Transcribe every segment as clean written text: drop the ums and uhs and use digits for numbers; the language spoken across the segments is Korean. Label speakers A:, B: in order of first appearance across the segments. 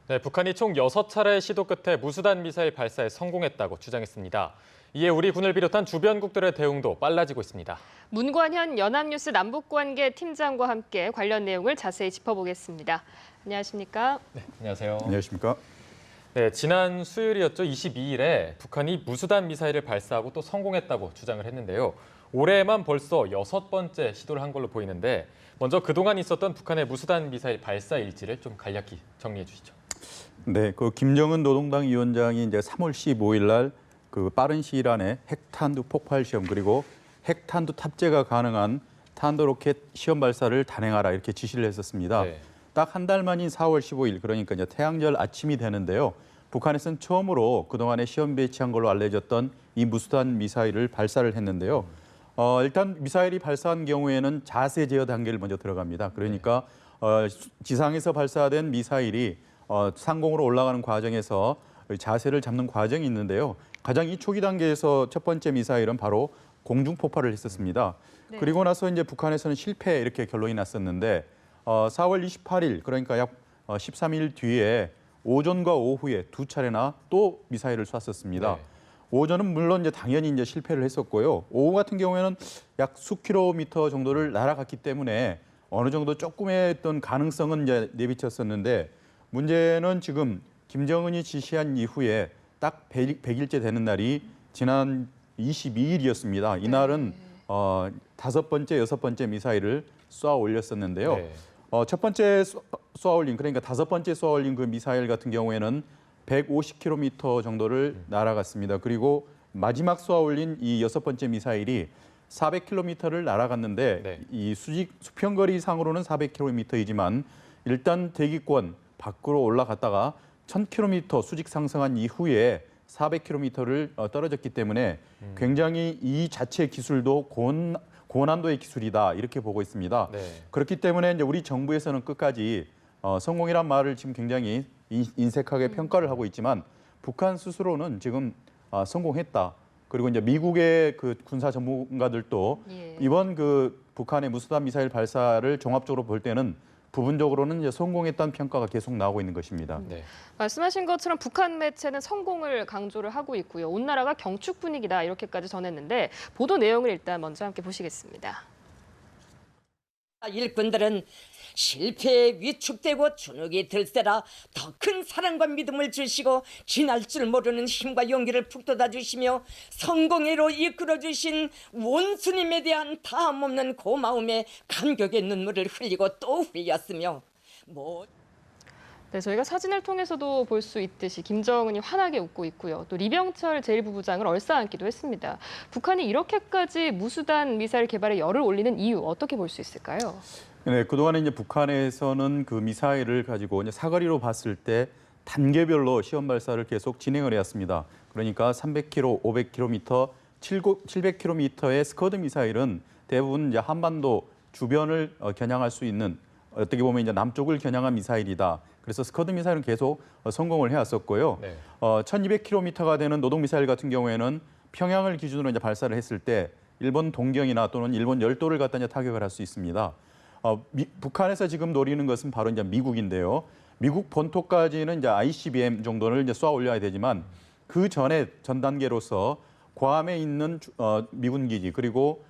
A: 네, 북한이 총 6차례의 시도 끝에 무수단 미사일 발사에 성공했다고 주장했습니다. 이에 우리 군을 비롯한 주변국들의 대응도 빨라지고 있습니다.
B: 문관현 연합뉴스 남북관계 팀장과 함께 관련 내용을 자세히 짚어보겠습니다. 안녕하십니까?
A: 네, 안녕하세요.
C: 안녕하십니까?
A: 네, 지난 수요일이었죠. 22일에 북한이 무수단 미사일을 발사하고 또 성공했다고 주장을 했는데요. 올해만 벌써 6번째 시도를 한 걸로 보이는데 먼저 그동안 있었던 북한의 무수단 미사일 발사 일지를 좀 간략히 정리해 주시죠.
C: 네, 그 김정은 노동당 위원장이 이제 3월 15일 날 그 빠른 시일 안에 핵탄두 폭발 시험 그리고 핵탄두 탑재가 가능한 탄도 로켓 시험 발사를 단행하라 이렇게 지시를 했었습니다.
A: 네.
C: 딱 한 달 만인 4월 15일 그러니까 이제 태양절 아침이 되는데요. 북한에서는 처음으로 그동안에 시험 배치한 걸로 알려졌던 이 무수단 미사일을 발사를 했는데요. 일단 미사일이 발사한 경우에는 자세 제어 단계를 먼저 들어갑니다. 그러니까 지상에서 발사된 미사일이 상공으로 올라가는 과정에서 자세를 잡는 과정이 있는데요. 가장 이 초기 단계에서 첫 번째 미사일은 바로 공중 폭발을 했었습니다.
B: 네.
C: 그리고 나서 이제 북한에서는 실패 이렇게 결론이 났었는데 4월 28일 그러니까 약 13일 뒤에 오전과 오후에 두 차례나 또 미사일을 쐈었습니다.
A: 네.
C: 오전은 물론 이제 당연히 이제 실패를 했었고요. 오후 같은 경우에는 약 수 킬로미터 정도를 날아갔기 때문에 어느 정도 조금의 어떤 가능성은 이제 내비쳤었는데 문제는 지금 김정은이 지시한 이후에 딱 100일째 되는 날이 지난 22일이었습니다. 이날은 다섯 번째, 여섯 번째 미사일을 쏘아 올렸었는데요.
A: 네.
C: 첫 번째 쏘아 올린 그러니까 다섯 번째 쏘아 올린 그 미사일 같은 경우에는 150km 정도를 날아갔습니다. 그리고 마지막 쏘아 올린 이 여섯 번째 미사일이 400km를 날아갔는데
A: 네.
C: 이 수평거리 상으로는 400km이지만 일단 대기권 밖으로 올라갔다가 1000km 수직 상승한 이후에 400km를 떨어졌기 때문에 굉장히 이 자체 기술도 고난도의 기술이다 이렇게 보고 있습니다.
A: 네.
C: 그렇기 때문에 이제 우리 정부에서는 끝까지 성공이란 말을 지금 굉장히 인색하게 평가를 하고 있지만 북한 스스로는 지금 성공했다. 그리고 이제 미국의 그 군사 전문가들도 이번 그 북한의 무수단 미사일 발사를 종합적으로 볼 때는 부분적으로는 이제 성공했다는 평가가 계속 나오고 있는 것입니다.
A: 네.
B: 말씀하신 것처럼 북한 매체는 성공을 강조를 하고 있고요. 온 나라가 경축 분위기다 이렇게까지 전했는데 보도 내용을 일단 먼저 함께 보시겠습니다.
D: 일꾼들은 실패에 위축되고 주눅이 들세라 더 큰 사랑과 믿음을 주시고 지날 줄 모르는 힘과 용기를 북돋아 주시며 성공회로 이끌어 주신 원수님에 대한 다함없는 고마움에 감격의 눈물을 흘리고 또 흘렸으며
B: 네, 저희가 사진을 통해서도 볼 수 있듯이 김정은이 환하게 웃고 있고요. 또 리병철 제1부부장을 얼싸안기도 했습니다. 북한이 이렇게까지 무수단 미사일 개발에 열을 올리는 이유 어떻게 볼 수 있을까요?
C: 네, 그동안에 이제 북한에서는 그 미사일을 가지고 이제 사거리로 봤을 때 단계별로 시험 발사를 계속 진행을 해왔습니다. 그러니까 300km, 500km, 700km의 스커드 미사일은 대부분 이제 한반도 주변을 겨냥할 수 있는 어떻게 보면 이제 남쪽을 겨냥한 미사일이다. 그래서 스커드 미사일은 계속 성공을 해왔었고요.
A: 네.
C: 1200km가 되는 노동 미사일 같은 경우에는 평양을 기준으로 이제 발사를 했을 때 일본 동경이나 또는 일본 열도를 갖다 이제 타격을 할 수 있습니다. 북한에서 지금 노리는 것은 바로 이제 미국인데요. 미국 본토까지는 이제 ICBM 정도를 이제 쏘아 올려야 되지만 그 전에 전 단계로서 괌에 있는 미군 기지 그리고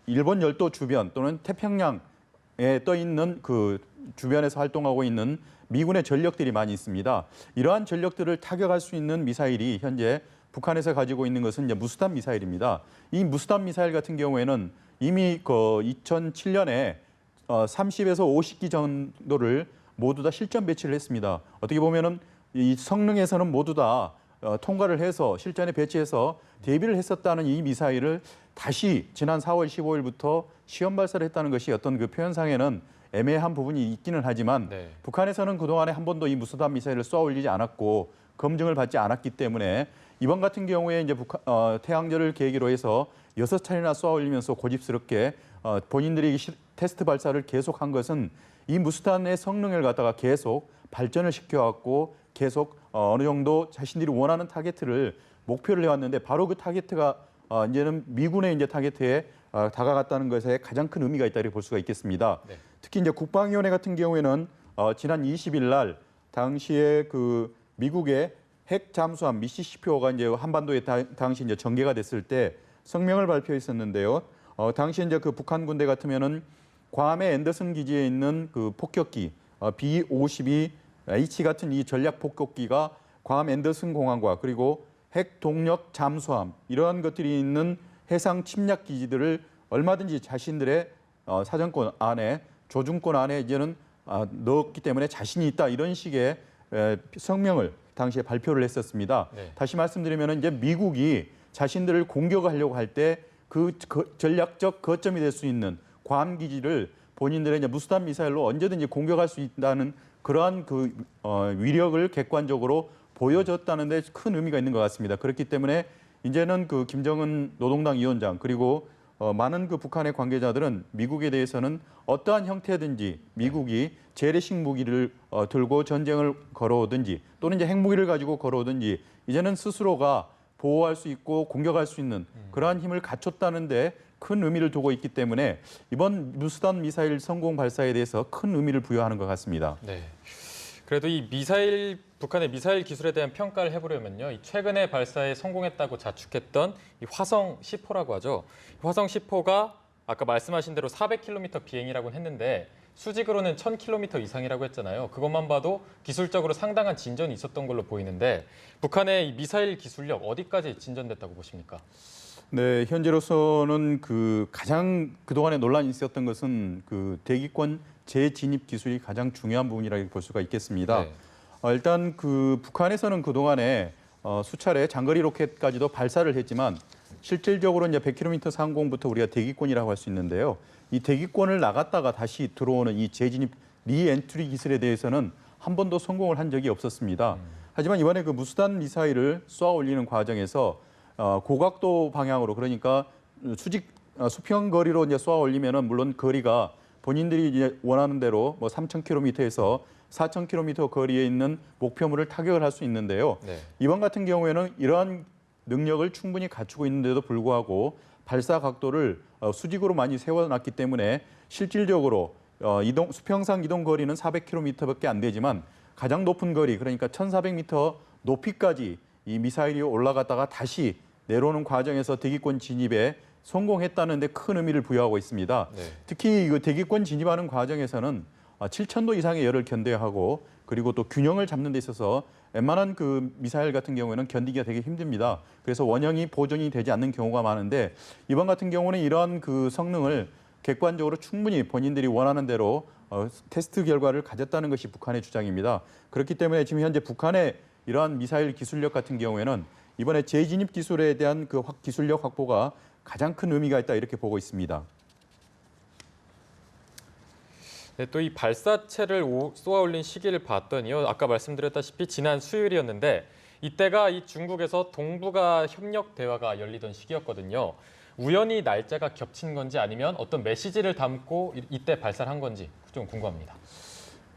C: 일본 열도 주변 또는 태평양에 떠 있는 그 주변에서 활동하고 있는 미군의 전력들이 많이 있습니다. 이러한 전력들을 타격할 수 있는 미사일이 현재 북한에서 가지고 있는 것은 이제 무수단 미사일입니다. 이 무수단 미사일 같은 경우에는 이미 그 2007년에 30에서 50기 정도를 모두 다 실전 배치를 했습니다. 어떻게 보면은 이 성능에서는 모두 다 통과를 해서 실전에 배치해서 대비를 했었다는 이 미사일을 다시 지난 4월 15일부터 시험 발사를 했다는 것이 어떤 그 표현상에는 애매한 부분이 있기는 하지만
A: 네.
C: 북한에서는 그동안에 한 번도 이 무수단 미사일을 쏘아 올리지 않았고 검증을 받지 않았기 때문에 이번 같은 경우에 이제 태양절을 계기로 해서 6차례나 쏘아 올리면서 고집스럽게 본인들이 테스트 발사를 계속한 것은 이 무수단의 성능을 갖다가 계속 발전을 시켜왔고 계속 어느 정도 자신들이 원하는 타겟을 목표를 해왔는데 바로 그 타겟가 이제는 미군의 이제 타겟에 다가갔다는 것에 가장 큰 의미가 있다 이렇게 볼 수가 있겠습니다.
A: 네.
C: 특히 이제 국방위원회 같은 경우에는 지난 20일 날 당시에 그 미국의 핵 잠수함 미시시피호가 이제 한반도에 당시 이제 전개가 됐을 때 성명을 발표했었는데요. 당시 이제 그 북한 군대 같으면은 괌의 앤더슨 기지에 있는 그 폭격기 B-52H 같은 이 전략 폭격기가 괌 앤더슨 공항과 그리고 핵 동력 잠수함 이러한 것들이 있는 해상 침략 기지들을 얼마든지 자신들의 사정권 안에 조준권 안에 이제는 넣었기 때문에 자신이 있다 이런 식의 성명을 당시에 발표를 했었습니다.
A: 네.
C: 다시 말씀드리면 이제 미국이 자신들을 공격하려고 할 때 그 전략적 거점이 될 수 있는 괌 기지를 본인들의 이제 무수단 미사일로 언제든지 공격할 수 있다는 그러한 그 위력을 객관적으로 보여줬다는 데 큰 의미가 있는 것 같습니다. 그렇기 때문에 이제는 그 김정은 노동당 위원장 그리고 많은 그 북한의 관계자들은 미국에 대해서는 어떠한 형태든지 미국이 재래식 무기를 들고 전쟁을 걸어오든지 또는 이제 핵무기를 가지고 걸어오든지 이제는 스스로가 보호할 수 있고 공격할 수 있는 그러한 힘을 갖췄다는 데 큰 의미를 두고 있기 때문에 이번 무수단 미사일 성공 발사에 대해서 큰 의미를 부여하는 것 같습니다.
A: 네. 그래도 이 북한의 미사일 기술에 대한 평가를 해보려면요. 이 최근에 발사에 성공했다고 자축했던 이 화성 10호라고 하죠. 화성 10호가 아까 말씀하신 대로 400km 비행이라고 했는데 수직으로는 1000km 이상이라고 했잖아요. 그것만 봐도 기술적으로 상당한 진전이 있었던 걸로 보이는데 북한의 이 미사일 기술력 어디까지 진전됐다고 보십니까?
C: 네, 현재로서는 그 가장 그동안에 논란이 있었던 것은 그 대기권 재진입 기술이 가장 중요한 부분이라고 볼 수가 있겠습니다.
A: 네.
C: 일단 그 북한에서는 그동안에 수차례 장거리 로켓까지도 발사를 했지만 실질적으로 이제 100km 상공부터 우리가 대기권이라고 할 수 있는데요. 이 대기권을 나갔다가 다시 들어오는 이 재진입 리엔트리 기술에 대해서는 한 번도 성공을 한 적이 없었습니다. 하지만 이번에 그 무수단 미사일을 쏘아 올리는 과정에서 고각도 방향으로 그러니까 수평 거리로 이제 쏘아 올리면은 물론 거리가 본인들이 이제 원하는 대로 뭐 3,000km에서 4,000km 거리에 있는 목표물을 타격을 할 수 있는데요.
A: 네.
C: 이번 같은 경우에는 이러한 능력을 충분히 갖추고 있는데도 불구하고 발사 각도를 수직으로 많이 세워놨기 때문에 실질적으로 수평상 이동 거리는 400km밖에 안 되지만 가장 높은 거리 그러니까 1,400m 높이까지 이 미사일이 올라갔다가 다시 내려오는 과정에서 대기권 진입에 성공했다는 데 큰 의미를 부여하고 있습니다.
A: 네.
C: 특히 그 대기권 진입하는 과정에서는 7,000도 이상의 열을 견뎌야 하고 그리고 또 균형을 잡는 데 있어서 웬만한 그 미사일 같은 경우에는 견디기가 되게 힘듭니다. 그래서 원형이 보존이 되지 않는 경우가 많은데 이번 같은 경우는 이러한 그 성능을 객관적으로 충분히 본인들이 원하는 대로 테스트 결과를 가졌다는 것이 북한의 주장입니다. 그렇기 때문에 지금 현재 북한의 이러한 미사일 기술력 같은 경우에는 이번에 재진입 기술에 대한 그 기술력 확보가 가장 큰 의미가 있다 이렇게 보고 있습니다.
A: 네, 또 이 발사체를 쏘아 올린 시기를 봤더니요. 아까 말씀드렸다시피 지난 수요일이었는데 이때가 이 중국에서 동북아 협력 대화가 열리던 시기였거든요. 우연히 날짜가 겹친 건지 아니면 어떤 메시지를 담고 이때 발사를 한 건지 좀 궁금합니다.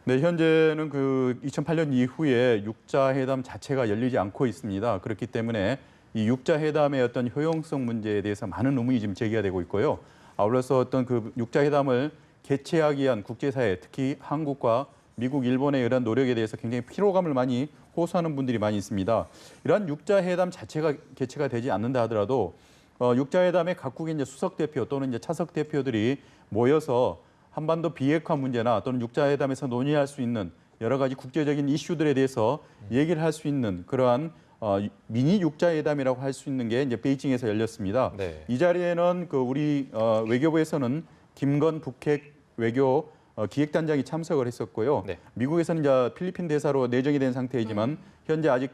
C: 네, 현재는 그 2008년 이후에 육자 회담 자체가 열리지 않고 있습니다. 그렇기 때문에 이 육자 회담의 어떤 효용성 문제에 대해서 많은 의문이 지금 제기가 되고 있고요. 아울러서 어떤 그 육자 회담을 개최하기 위한 국제사회, 특히 한국과 미국, 일본의 이러한 노력에 대해서 굉장히 피로감을 많이 호소하는 분들이 많이 있습니다. 이러한 육자 회담 자체가 개최가 되지 않는다 하더라도 육자 회담에 각국의 이제 수석 대표 또는 이제 차석 대표들이 모여서 한반도 비핵화 문제나 또는 육자 회담에서 논의할 수 있는 여러 가지 국제적인 이슈들에 대해서 얘기를 할 수 있는 그러한 미니 육자 회담이라고 할 수 있는 게 이제 베이징에서 열렸습니다.
A: 네.
C: 이 자리에는 그 우리 외교부에서는 김건 북핵 외교 기획단장이 참석을 했었고요.
A: 네.
C: 미국에서는 이제 필리핀 대사로 내정이 된 상태이지만 현재 아직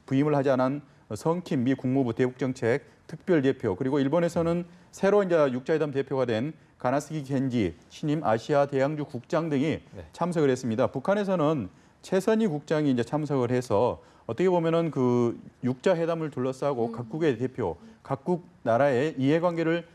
C: 부임을 하지 않은 성킴 미 국무부 대북정책 특별대표 그리고 일본에서는 새로 이제 육자회담 대표가 된 가나스기 겐지 신임 아시아 대양주 국장 등이
A: 네.
C: 참석을 했습니다. 북한에서는 최선희 국장이 이제 참석을 해서 어떻게 보면은 그 육자 회담을 둘러싸고 각국의 대표, 각국 나라의 이해관계를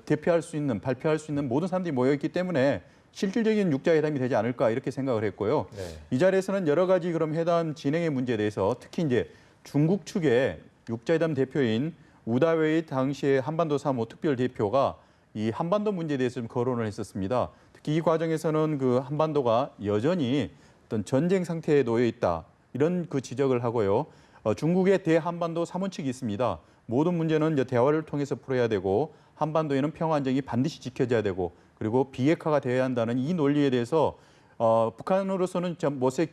C: 대표할 수 있는, 발표할 수 있는 모든 사람들이 모여있기 때문에 실질적인 육자회담이 되지 않을까 이렇게 생각을 했고요.
A: 네.
C: 이 자리에서는 여러 가지 그럼 회담 진행의 문제에 대해서 특히 이제 중국 측의 육자회담 대표인 우다웨이 당시의 한반도 사무 특별 대표가 이 한반도 문제에 대해서 좀 거론을 했었습니다. 특히 이 과정에서는 그 한반도가 여전히 어떤 전쟁 상태에 놓여 있다. 이런 그 지적을 하고요. 중국의 대한반도 사무측이 있습니다. 모든 문제는 이제 대화를 통해서 풀어야 되고 한반도에는 평화 안정이 반드시 지켜져야 되고 그리고 비핵화가 되어야 한다는 이 논리에 대해서 북한으로서는 못에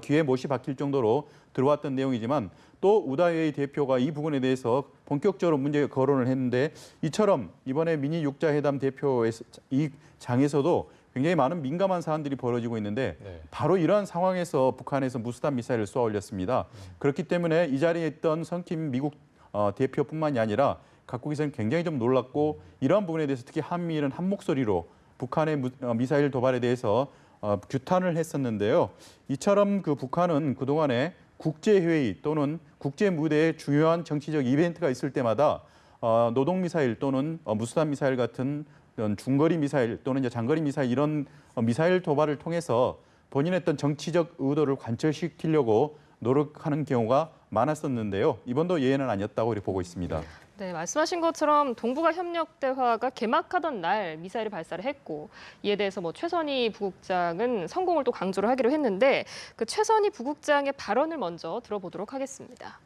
C: 귀에 못이 박힐 정도로 들어왔던 내용이지만 또 우다웨이 대표가 이 부분에 대해서 본격적으로 문제 거론을 했는데 이처럼 이번에 미니 육자회담 대표의 이 장에서도 굉장히 많은 민감한 사안들이 벌어지고 있는데
A: 네.
C: 바로 이러한 상황에서 북한에서 무수단 미사일을 쏘아 올렸습니다. 그렇기 때문에 이 자리에 있던 성킴 미국 대표뿐만이 아니라 각국에서는 굉장히 좀 놀랐고 이러한 부분에 대해서 특히 한미일은 한 목소리로 북한의 미사일 도발에 대해서 규탄을 했었는데요. 이처럼 그 북한은 그동안에 국제회의 또는 국제 무대에 중요한 정치적 이벤트가 있을 때마다 노동 미사일 또는 무수단 미사일 같은 중거리 미사일 또는 이제 장거리 미사일 이런 미사일 도발을 통해서 본인의 어떤 정치적 의도를 관철시키려고 노력하는 경우가 많았었는데요. 이번도 예외는 아니었다고 이렇게 보고 있습니다.
B: 네, 말씀하신 것처럼 동북아 협력 대화가 개막하던 날 미사일을 발사를 했고 이에 대해서 뭐 최선희 부국장은 성공을 또 강조를 하기로 했는데 그 최선희 부국장의 발언을 먼저 들어보도록 하겠습니다.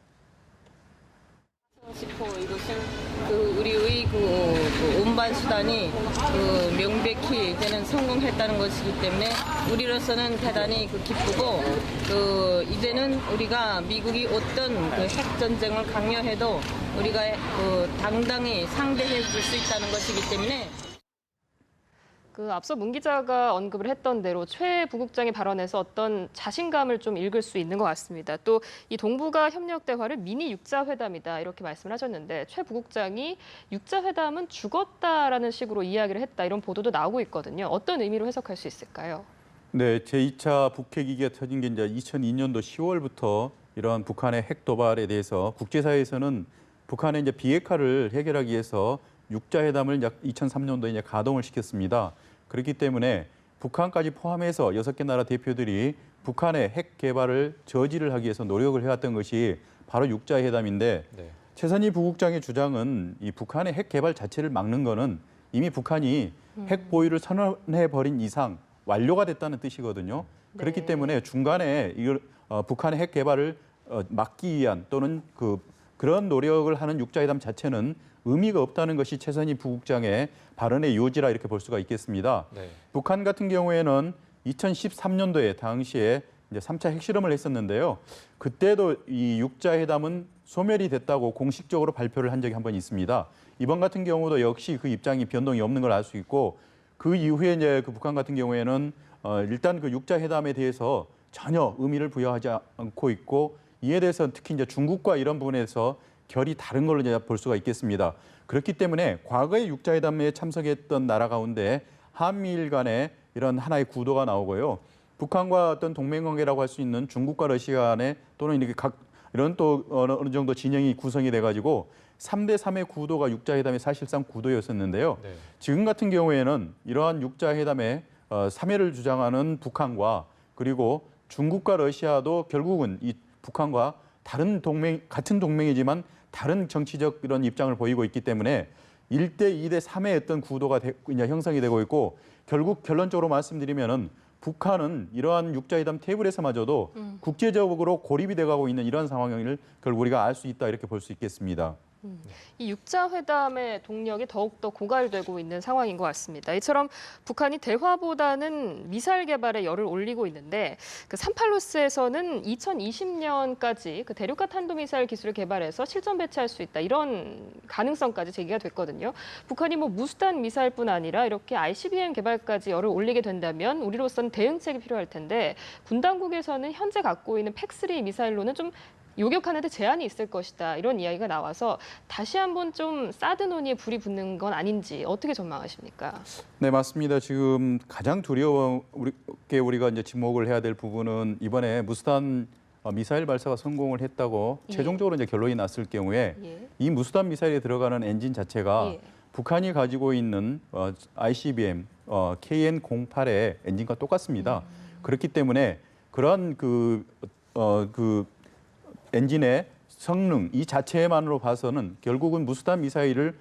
E: 싶어 이것은 우리의 그 운반 수단이 명백히 이제는 성공했다는 것이기 때문에 우리로서는 대단히 기쁘고 이제는 우리가 미국이 어떤 핵 전쟁을 강요해도 우리가 당당히 상대해 줄 수 있다는 것이기 때문에.
B: 앞서 문 기자가 언급을 했던 대로 최 부국장의 발언에서 어떤 자신감을 좀 읽을 수 있는 것 같습니다. 또 이 동북아 협력 대화를 미니 육자회담이다 이렇게 말씀을 하셨는데 최 부국장이 육자회담은 죽었다라는 식으로 이야기를 했다 이런 보도도 나오고 있거든요. 어떤 의미로 해석할 수 있을까요?
C: 네, 제2차 북핵위기가 터진 게 이제 2002년도 10월부터 이러한 북한의 핵 도발에 대해서 국제사회에서는 북한의 이제 비핵화를 해결하기 위해서 육자회담을 2003년도에 이제 가동을 시켰습니다. 그렇기 때문에 북한까지 포함해서 6개 나라 대표들이 북한의 핵 개발을 저지를 하기 위해서 노력을 해왔던 것이 바로 육자회담인데
A: 네.
C: 최선희 부국장의 주장은 이 북한의 핵 개발 자체를 막는 거는 이미 북한이 핵 보유를 선언해버린 이상 완료가 됐다는 뜻이거든요.
B: 네.
C: 그렇기 때문에 중간에 북한의 핵 개발을 막기 위한 또는 그런 노력을 하는 육자회담 자체는 의미가 없다는 것이 최선희 부국장의 발언의 요지라 이렇게 볼 수가 있겠습니다.
A: 네.
C: 북한 같은 경우에는 2013년도에 당시에 이제 3차 핵실험을 했었는데요. 그때도 이 육자회담은 소멸이 됐다고 공식적으로 발표를 한 적이 한 번 있습니다. 이번 같은 경우도 역시 그 입장이 변동이 없는 걸 알 수 있고 그 이후에 이제 북한 같은 경우에는 일단 그 육자회담에 대해서 전혀 의미를 부여하지 않고 있고 이에 대해서 특히 이제 중국과 이런 부분에서 결이 다른 걸로 이제 볼 수가 있겠습니다. 그렇기 때문에 과거에 육자회담에 참석했던 나라 가운데 한미일 간에 이런 하나의 구도가 나오고요. 북한과 어떤 동맹관계라고 할 수 있는 중국과 러시아 간에 또는 이렇게 이런 또 어느 정도 진영이 구성이 돼가지고 3대 3의 구도가 육자회담의 사실상 구도였었는데요.
A: 네.
C: 지금 같은 경우에는 이러한 육자회담의 참여를 주장하는 북한과 그리고 중국과 러시아도 결국은 이 북한과 다른 같은 동맹이지만 다른 정치적 이런 입장을 보이고 있기 때문에 1대 2대 3의 어떤 구도가 이제 형성이 되고 있고 결국 결론적으로 말씀드리면은 북한은 이러한 육자회담 테이블에서마저도 국제적으로 고립이 돼가고 있는 이런 상황을 결국 우리가 알 수 있다 이렇게 볼 수 있겠습니다.
B: 이 육자회담의 동력이 더욱더 고갈되고 있는 상황인 것 같습니다. 이처럼 북한이 대화보다는 미사일 개발에 열을 올리고 있는데 38로스에서는 2020년까지 대륙간 탄도미사일 기술을 개발해서 실전 배치할 수 있다 이런 가능성까지 제기가 됐거든요. 북한이 무수단 미사일뿐 아니라 이렇게 ICBM 개발까지 열을 올리게 된다면 우리로서는 대응책이 필요할 텐데 군 당국에서는 현재 갖고 있는 팩3 미사일로는 좀 요격하는 데 제한이 있을 것이다. 이런 이야기가 나와서 다시 한번 좀 사드 논의에 불이 붙는 건 아닌지 어떻게 전망하십니까?
C: 네, 맞습니다. 지금 가장 두려웠게 우리가 이제 지목을 해야 될 부분은 이번에 무수단 미사일 발사가 성공을 했다고
B: 예.
C: 최종적으로 이제 결론이 났을 경우에
B: 예.
C: 이 무수단 미사일에 들어가는 엔진 자체가
B: 예.
C: 북한이 가지고 있는 ICBM KN-08의 엔진과 똑같습니다. 그렇기 때문에 그러한 그 엔진의 성능 이 자체만으로 봐서는 결국은 무수단 미사일을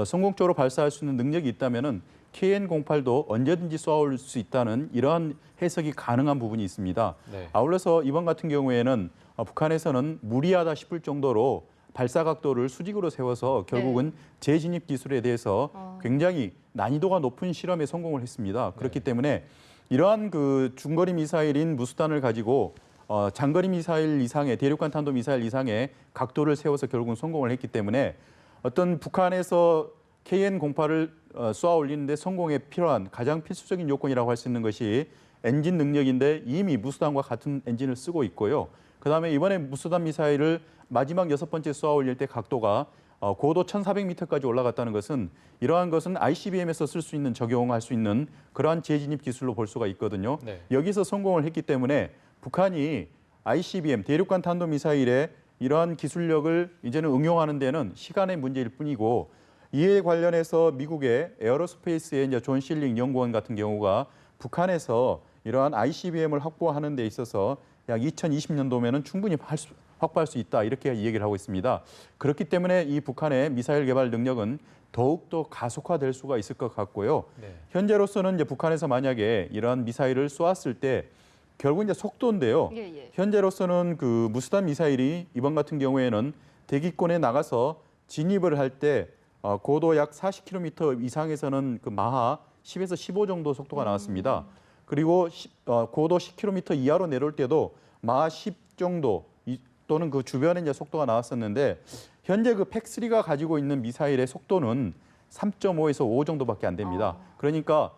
C: 성공적으로 발사할 수 있는 능력이 있다면은 KN-08도 언제든지 쏘아올 수 있다는 이러한 해석이 가능한 부분이 있습니다.
A: 네.
C: 아울러서 이번 같은 경우에는 북한에서는 무리하다 싶을 정도로 발사 각도를 수직으로 세워서 결국은 재진입 기술에 대해서 굉장히 난이도가 높은 실험에 성공을 했습니다. 그렇기 때문에 이러한 그 중거리 미사일인 무수단을 가지고 장거리 미사일 이상의 대륙간 탄도 미사일 이상의 각도를 세워서 결국은 성공을 했기 때문에 어떤 북한에서 KN-08을 쏘아 올리는데 성공에 필요한 가장 필수적인 요건이라고 할 수 있는 것이 엔진 능력인데 이미 무수단과 같은 엔진을 쓰고 있고요. 그다음에 이번에 무수단 미사일을 마지막 6번째 쏘아 올릴 때 각도가 고도 1,400m까지 올라갔다는 것은 이러한 것은 ICBM에서 쓸 수 있는 적용할 수 있는 그러한 재진입 기술로 볼 수가 있거든요.
A: 네.
C: 여기서 성공을 했기 때문에 북한이 ICBM 대륙간 탄도 미사일의 이러한 기술력을 이제는 응용하는 데는 시간의 문제일 뿐이고 이에 관련해서 미국의 에어로스페이스의 이제 존 실링 연구원 같은 경우가 북한에서 이러한 ICBM을 확보하는 데 있어서 약 2020년도면은 충분히 확보할 수 있다 이렇게 얘기를 하고 있습니다. 그렇기 때문에 이 북한의 미사일 개발 능력은 더욱더 가속화될 수가 있을 것 같고요.
A: 네.
C: 현재로서는 이제 북한에서 만약에 이러한 미사일을 쏘았을 때 결국 이제 속도인데요. 현재로서는 그 무수단 미사일이 이번 같은 경우에는 대기권에 나가서 진입을 할 때 고도 약 40km 이상에서는 그 마하 10에서 15 정도 속도가 나왔습니다. 그리고 고도 10km 이하로 내려올 때도 마하 10 정도 또는 그 주변에 이제 속도가 나왔었는데 현재 그 팩3가 가지고 있는 미사일의 속도는 3.5에서 5 정도밖에 안 됩니다. 그러니까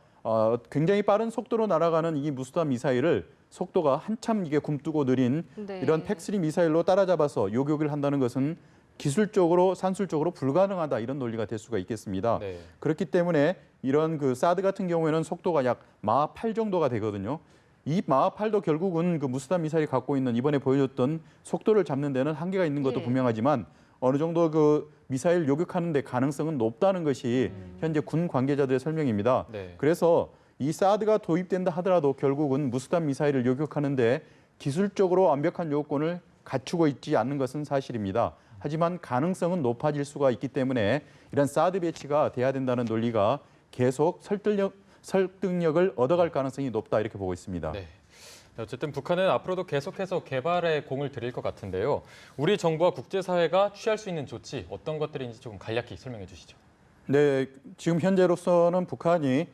C: 굉장히 빠른 속도로 날아가는 이 무수단 미사일을 속도가 한참 이게 굼뜨고 느린 이런 팩3 미사일로 따라잡아서 요격을 한다는 것은 기술적으로 산술적으로 불가능하다 이런 논리가 될 수가 있겠습니다.
A: 네.
C: 그렇기 때문에 이런 그 사드 같은 경우에는 속도가 약 마하 8 정도가 되거든요. 이 마하 8도 결국은 그 무수단 미사일이 갖고 있는 이번에 보여줬던 속도를 잡는 데는 한계가 있는 것도 분명하지만 어느 정도 그 미사일 요격하는 데 가능성은 높다는 것이 현재 군 관계자들의 설명입니다.
A: 네.
C: 그래서 이 사드가 도입된다 하더라도 결국은 무수단 미사일을 요격하는데 기술적으로 완벽한 요건을 갖추고 있지 않는 것은 사실입니다. 하지만 가능성은 높아질 수가 있기 때문에 이런 사드 배치가 돼야 된다는 논리가 계속 설득력을 얻어갈 가능성이 높다 이렇게 보고 있습니다.
A: 네. 어쨌든 북한은 앞으로도 계속해서 개발에 공을 들일 것 같은데요. 우리 정부와 국제사회가 취할 수 있는 조치 어떤 것들인지 조금 간략히 설명해 주시죠.
C: 네, 지금 현재로서는 북한이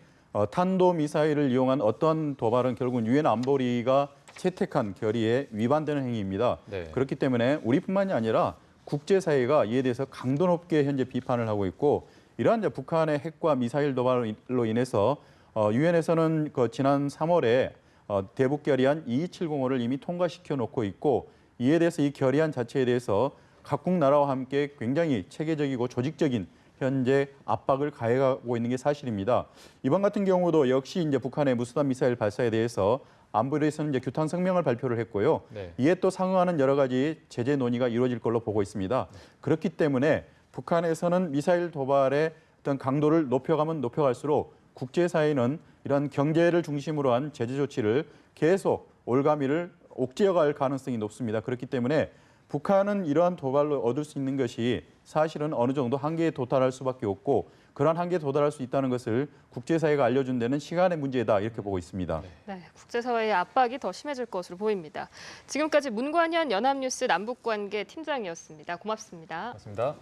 C: 탄도미사일을 이용한 어떤 도발은 결국은 유엔 안보리가 채택한 결의에 위반되는 행위입니다.
A: 네.
C: 그렇기 때문에 우리뿐만이 아니라 국제사회가 이에 대해서 강도 높게 현재 비판을 하고 있고 이러한 이제 북한의 핵과 미사일 도발로 인해서 유엔에서는 그 지난 3월에 대북 결의안 2270호를 이미 통과시켜 놓고 있고 이에 대해서 이 결의안 자체에 대해서 각국 나라와 함께 굉장히 체계적이고 조직적인 현재 압박을 가해가고 있는 게 사실입니다. 이번 같은 경우도 역시 이제 북한의 무수단 미사일 발사에 대해서 안보리에서는 이제 규탄 성명을 발표를 했고요.
A: 네.
C: 이에 또 상응하는 여러 가지 제재 논의가 이루어질 걸로 보고 있습니다. 그렇기 때문에 북한에서는 미사일 도발의 어떤 강도를 높여가면 높여갈수록 국제사회는 이런 경제를 중심으로 한 제재 조치를 계속 올가미를 옥죄어갈 가능성이 높습니다. 그렇기 때문에 북한은 이러한 도발로 얻을 수 있는 것이 사실은 어느 정도 한계에 도달할 수밖에 없고 그러한 한계에 도달할 수 있다는 것을 국제사회가 알려준 데는 시간의 문제다 이렇게 보고 있습니다.
B: 네, 국제사회의 압박이 더 심해질 것으로 보입니다. 지금까지 문관현 연합뉴스 남북관계 팀장이었습니다. 고맙습니다.
A: 고맙습니다.